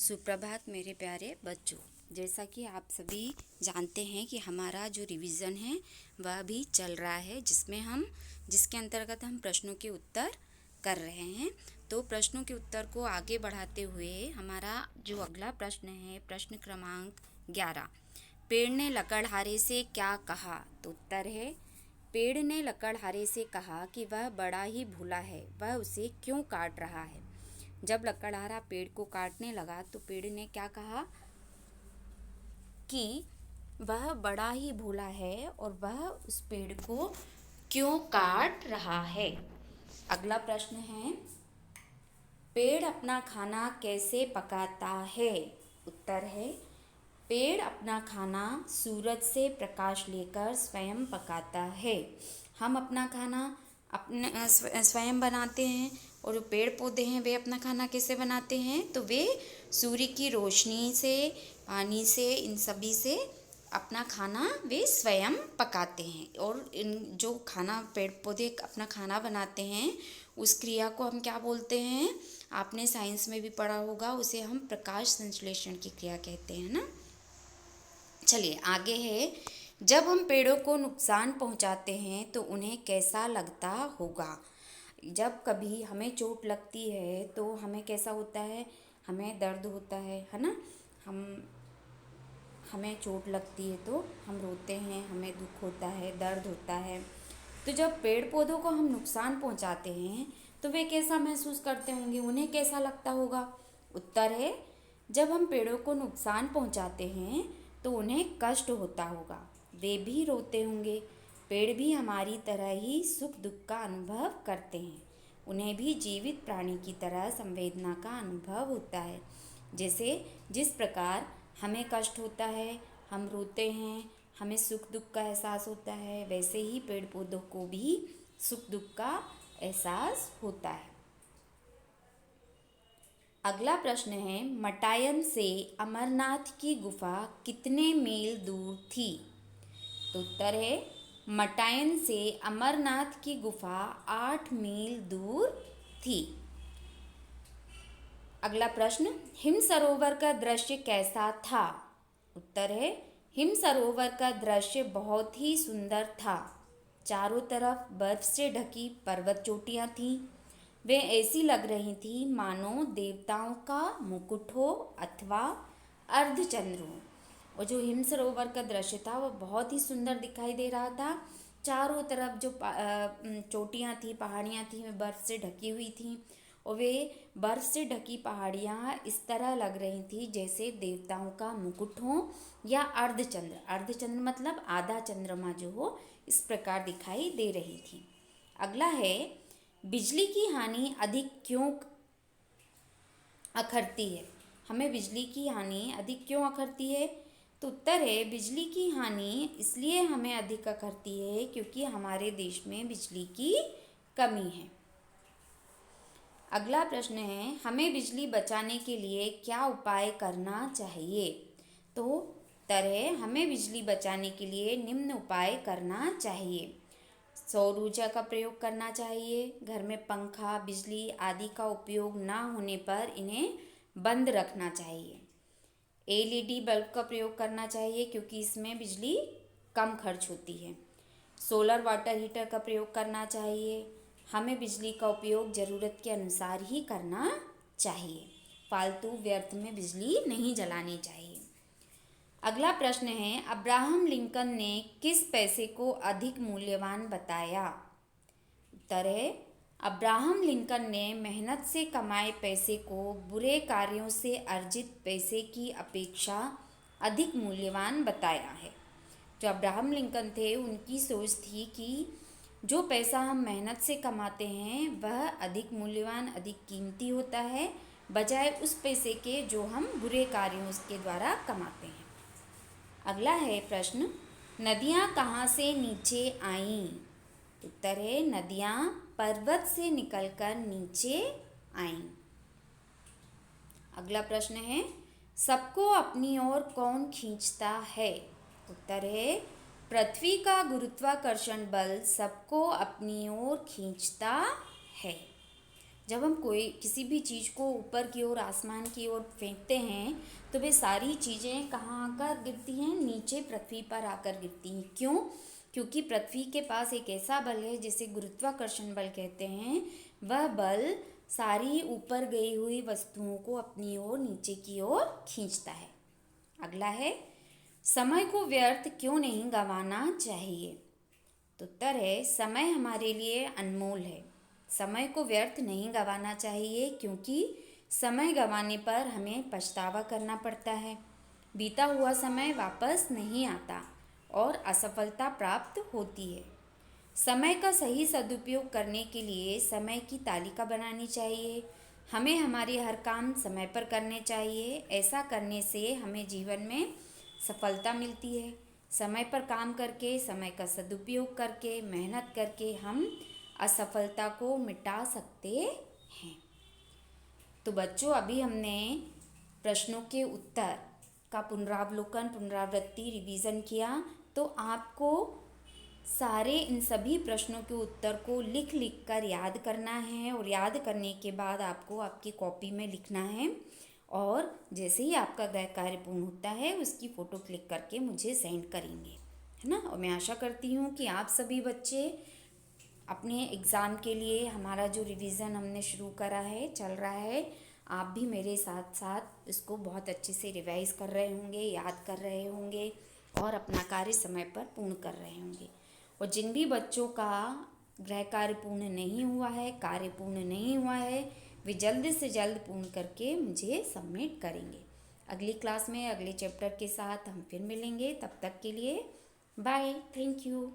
सुप्रभात मेरे प्यारे बच्चों। जैसा कि आप सभी जानते हैं कि हमारा जो रिवीजन है वह भी चल रहा है, जिसके अंतर्गत हम प्रश्नों के उत्तर कर रहे हैं। तो प्रश्नों के उत्तर को आगे बढ़ाते हुए हमारा जो अगला प्रश्न है, प्रश्न क्रमांक 11। पेड़ ने लकड़हारे से क्या कहा? तो उत्तर है, पेड़ ने लकड़हारे से कहा कि वह बड़ा ही भूला है, वह उसे क्यों काट रहा है। जब लकड़हारा पेड़ को काटने लगा तो पेड़ ने क्या कहा कि वह बड़ा ही भोला है और वह उस पेड़ को क्यों काट रहा है। अगला प्रश्न है, पेड़ अपना खाना कैसे पकाता है? उत्तर है, पेड़ अपना खाना सूरज से प्रकाश लेकर स्वयं पकाता है। हम अपना खाना अपने स्वयं बनाते हैं और जो पेड़ पौधे हैं वे अपना खाना कैसे बनाते हैं? तो वे सूर्य की रोशनी से, पानी से, इन सभी से अपना खाना वे स्वयं पकाते हैं। और इन जो खाना पेड़ पौधे अपना खाना बनाते हैं उस क्रिया को हम क्या बोलते हैं? आपने साइंस में भी पढ़ा होगा, उसे हम प्रकाश संश्लेषण की क्रिया कहते हैं ना। चलिए आगे है, जब हम पेड़ों को नुकसान पहुंचाते हैं तो उन्हें कैसा लगता होगा? जब कभी हमें चोट लगती है तो हमें कैसा होता है? हमें दर्द होता है ना। हमें चोट लगती है तो हम रोते हैं, हमें दुख होता है, दर्द होता है। तो जब पेड़ पौधों को हम नुकसान पहुंचाते हैं तो वे कैसा महसूस करते होंगे, उन्हें कैसा लगता होगा? उत्तर है, जब हम पेड़ों को नुकसान पहुंचाते हैं तो उन्हें कष्ट होता होगा, वे भी रोते होंगे। पेड़ भी हमारी तरह ही सुख दुख का अनुभव करते हैं, उन्हें भी जीवित प्राणी की तरह संवेदना का अनुभव होता है। जैसे जिस प्रकार हमें कष्ट होता है, हम रोते हैं, हमें सुख दुख का एहसास होता है, वैसे ही पेड़ पौधों को भी सुख दुख का एहसास होता है। अगला प्रश्न है, मटायन से अमरनाथ की गुफा कितने मील दूर थी? तो उत्तर है, मटायन से अमरनाथ की गुफा 8 मील दूर थी। अगला प्रश्न, हिम सरोवर का दृश्य कैसा था? उत्तर है, हिम सरोवर का दृश्य बहुत ही सुंदर था। चारों तरफ बर्फ से ढकी पर्वत चोटियां थीं। वे ऐसी लग रही थी मानो देवताओं का मुकुट हो अथवा अर्धचंद्र हो। और जो हिम सरोवर का दृश्य था वो बहुत ही सुंदर दिखाई दे रहा था। चारों तरफ जो चोटियां थी, पहाड़ियां थी, वे बर्फ से ढकी हुई थी और वे बर्फ से ढकी पहाड़ियाँ इस तरह लग रही थी जैसे देवताओं का मुकुट हो या अर्धचंद्र। अर्धचंद्र मतलब आधा चंद्रमा जो हो, इस प्रकार दिखाई दे रही थी। अगला है, बिजली की हानि अधिक क्यों अखरती है? हमें बिजली की हानि अधिक क्यों अखरती है? तो उत्तर है, बिजली की हानि इसलिए हमें अधिक अखरती है क्योंकि हमारे देश में बिजली की कमी है। अगला प्रश्न है, हमें बिजली बचाने के लिए क्या उपाय करना चाहिए? तो उत्तर है, हमें बिजली बचाने के लिए निम्न उपाय करना चाहिए। सौर ऊर्जा का प्रयोग करना चाहिए। घर में पंखा, बिजली आदि का उपयोग ना होने पर इन्हें बंद रखना चाहिए। एलईडी बल्ब का प्रयोग करना चाहिए क्योंकि इसमें बिजली कम खर्च होती है। सोलर वाटर हीटर का प्रयोग करना चाहिए। हमें बिजली का उपयोग ज़रूरत के अनुसार ही करना चाहिए। फालतू व्यर्थ में बिजली नहीं जलानी चाहिए। अगला प्रश्न है, अब्राहम लिंकन ने किस पैसे को अधिक मूल्यवान बताया? उत्तर है, अब्राहम लिंकन ने मेहनत से कमाए पैसे को बुरे कार्यों से अर्जित पैसे की अपेक्षा अधिक मूल्यवान बताया है। जो अब्राहम लिंकन थे उनकी सोच थी कि जो पैसा हम मेहनत से कमाते हैं वह अधिक मूल्यवान, अधिक कीमती होता है बजाय उस पैसे के जो हम बुरे कार्यों के द्वारा कमाते हैं। अगला है प्रश्न, नदियाँ कहाँ से नीचे आईं? उत्तर है, नदियाँ पर्वत से निकलकर नीचे आईं। अगला प्रश्न है, सबको अपनी ओर कौन खींचता है? उत्तर है, पृथ्वी का गुरुत्वाकर्षण बल सबको अपनी ओर खींचता है। जब हम कोई किसी भी चीज़ को ऊपर की ओर, आसमान की ओर फेंकते हैं तो वे सारी चीज़ें कहाँ आकर गिरती हैं? नीचे पृथ्वी पर आकर गिरती हैं। क्यों? क्योंकि पृथ्वी के पास एक ऐसा बल है जिसे गुरुत्वाकर्षण बल कहते हैं। वह बल सारी ऊपर गई हुई वस्तुओं को अपनी ओर, नीचे की ओर खींचता है। अगला है, समय को व्यर्थ क्यों नहीं गंवाना चाहिए? तो उत्तर है, समय हमारे लिए अनमोल है। समय को व्यर्थ नहीं गंवाना चाहिए, क्योंकि समय गंवाने पर हमें पछतावा करना पड़ता है। बीता हुआ समय वापस नहीं आता और असफलता प्राप्त होती है। समय का सही सदुपयोग करने के लिए समय की तालिका बनानी चाहिए। हमें हमारे हर काम समय पर करने चाहिए। ऐसा करने से हमें जीवन में सफलता मिलती है। समय पर काम करके, समय का सदुपयोग करके, मेहनत करके हम असफलता को मिटा सकते हैं। तो बच्चों, अभी हमने प्रश्नों के उत्तर का पुनरावलोकन, पुनरावृत्ति, रिवीजन किया। तो आपको सारे इन सभी प्रश्नों के उत्तर को लिख लिख कर याद करना है, और याद करने के बाद आपको आपकी कॉपी में लिखना है। और जैसे ही आपका गृह कार्य पूर्ण होता है उसकी फ़ोटो क्लिक करके मुझे सेंड करेंगे, है ना। और मैं आशा करती हूँ कि आप सभी बच्चे अपने एग्ज़ाम के लिए, हमारा जो रिवीज़न हमने शुरू करा है, चल रहा है, आप भी मेरे साथ साथ इसको बहुत अच्छे से रिवाइज़ कर रहे होंगे, याद कर रहे होंगे और अपना कार्य समय पर पूर्ण कर रहे होंगे। और जिन भी बच्चों का गृह कार्य पूर्ण नहीं हुआ है, कार्य पूर्ण नहीं हुआ है, वे जल्द से जल्द पूर्ण करके मुझे सबमिट करेंगे। अगली क्लास में अगले चैप्टर के साथ हम फिर मिलेंगे। तब तक के लिए बाय, थैंक यू।